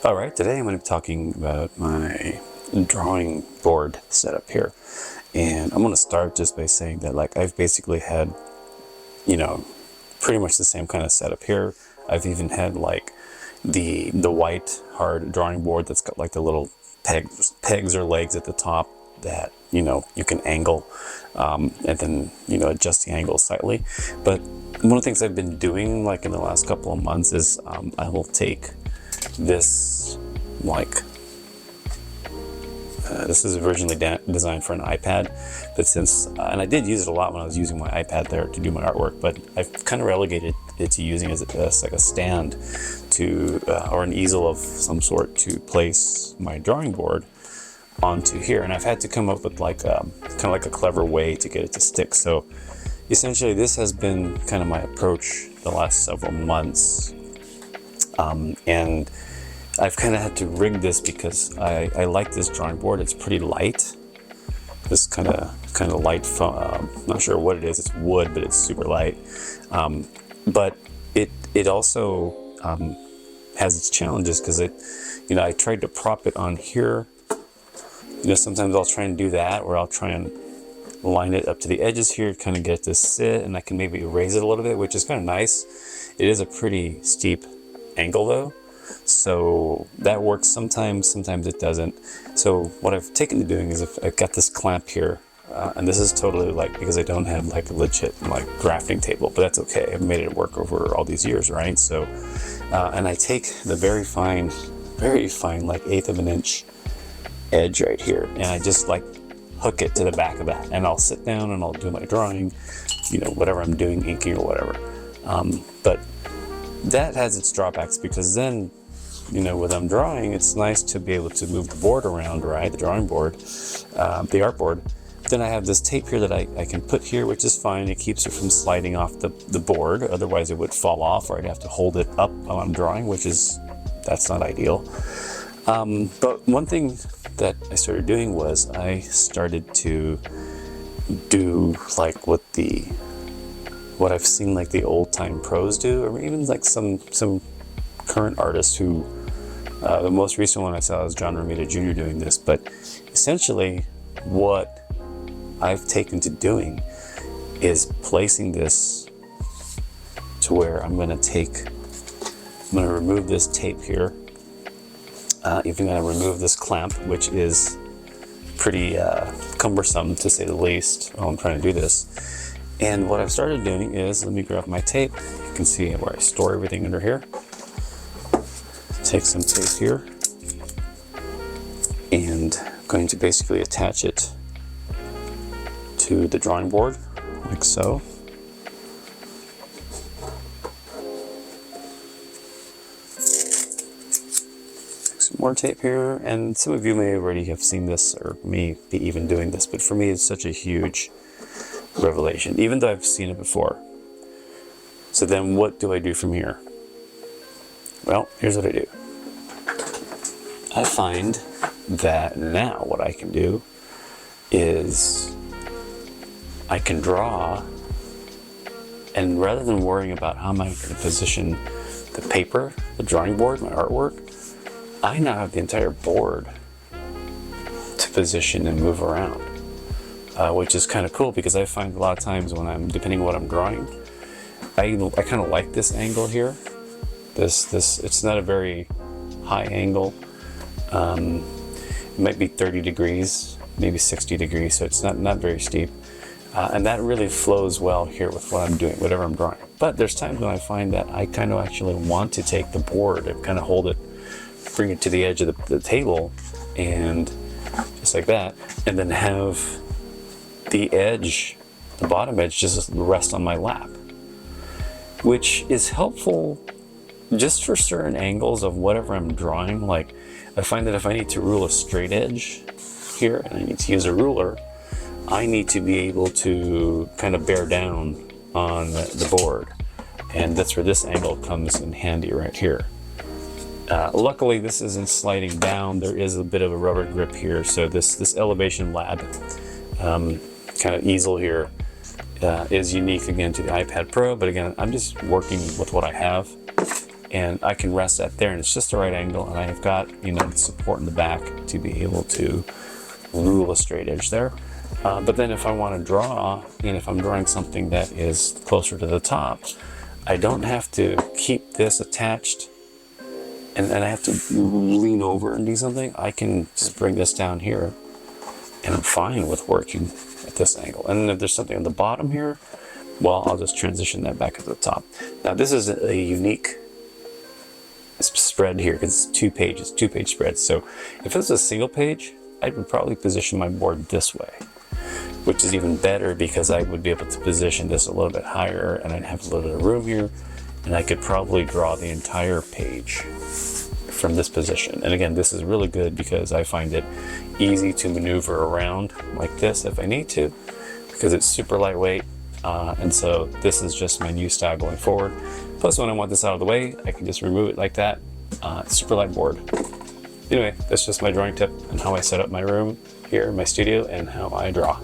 All right, today I'm going to be talking about my drawing board setup here. And I'm going to start just by saying that I've basically had, pretty much the same kind of setup here. I've even had the white hard drawing board that's got like the little pegs or legs at the top that you can angle and then adjust the angle slightly. But one of the things I've been doing like in the last couple of months is I will take this this is originally designed for an iPad, but since and I did use it a lot when I was using my iPad there to do my artwork, but I've kind of relegated it to using it as like a stand to or an easel of some sort to place my drawing board onto here. And I've had to come up with kind of like a clever way to get it to stick. So essentially this has been kind of my approach the last several months. And I've kind of had to rig this because I like this drawing board. It's pretty light. This kind of light foam. Not sure what it is. It's wood, but it's super light. But it also has its challenges because I tried to prop it on here. Sometimes I'll try and do that, or I'll try and line it up to the edges here, kind of get it to sit, and I can maybe raise it a little bit, which is kind of nice. It is a pretty steep angle though, so that works sometimes it doesn't. So what I've taken to doing is I've got this clamp here, and this is totally because I don't have a legit drafting table, but that's okay. I've made it work over all these years, right? So and I take the very fine eighth of an inch edge right here, and I just hook it to the back of that, and I'll sit down and I'll do my drawing, whatever I'm doing, inking or whatever. But that has its drawbacks because then, when I'm drawing, it's nice to be able to move the board around, right? The drawing board, the artboard. Then I have this tape here that I can put here, which is fine. It keeps it from sliding off the board. Otherwise it would fall off, or I'd have to hold it up while I'm drawing, that's not ideal. But one thing that I started doing was I started to do what I've seen the old time pros do, or even some current artists who, the most recent one I saw was John Romita Jr. doing this. But essentially what I've taken to doing is placing this to where I'm going to remove this tape here. Even going to remove this clamp, which is pretty cumbersome to say the least while I'm trying to do this. And what I've started doing is, let me grab my tape. You can see where I store everything under here. Take some tape here, and I'm going to basically attach it to the drawing board, like so. More tape here, and some of you may already have seen this or may be even doing this, but for me it's such a huge revelation, even though I've seen it before. So then what do I do from here? Well, here's what I do. I find that now what I can do is I can draw, and rather than worrying about how am I going to position the paper, the drawing board, my artwork, I now have the entire board to position and move around, which is kind of cool because I find a lot of times when depending on what I'm drawing, I kind of like this angle here. It's not a very high angle. It might be 30 degrees, maybe 60 degrees, so it's not very steep. And that really flows well here with what I'm doing, whatever I'm drawing. But there's times when I find that I kind of actually want to take the board and kind of hold it, bring it to the edge of the table, and just like that, and then have the edge, the bottom edge, just rest on my lap, which is helpful just for certain angles of whatever I'm drawing. I find that if I need to rule a straight edge here and I need to use a ruler, I need to be able to kind of bear down on the board, and that's where this angle comes in handy right here. Luckily this isn't sliding down. There is a bit of a rubber grip here, so this Elevation Lab kind of easel here is unique again to the iPad Pro, but again I'm just working with what I have. and I can rest that there, and it's just the right angle, and I've got, you know, the support in the back to be able to rule a straight edge there. But then if I want to draw, you know, if I'm drawing something that is closer to the top, I don't have to keep this attached and then I have to lean over and do something. I can just bring this down here and I'm fine with working at this angle. And then if there's something on the bottom here, well, I'll just transition that back to the top. Now this is a unique spread here because it's 2 pages, 2-page spread. So if it's a single page, I would probably position my board this way, which is even better because I would be able to position this a little bit higher and I'd have a little bit of room here, and I could probably draw the entire page from this position. And again, this is really good because I find it easy to maneuver around like this if I need to, because it's super lightweight. And so this is just my new style going forward. Plus, when I want this out of the way, I can just remove it like that. Super light board. Anyway, that's just my drawing tip and how I set up my room here in my studio and how I draw.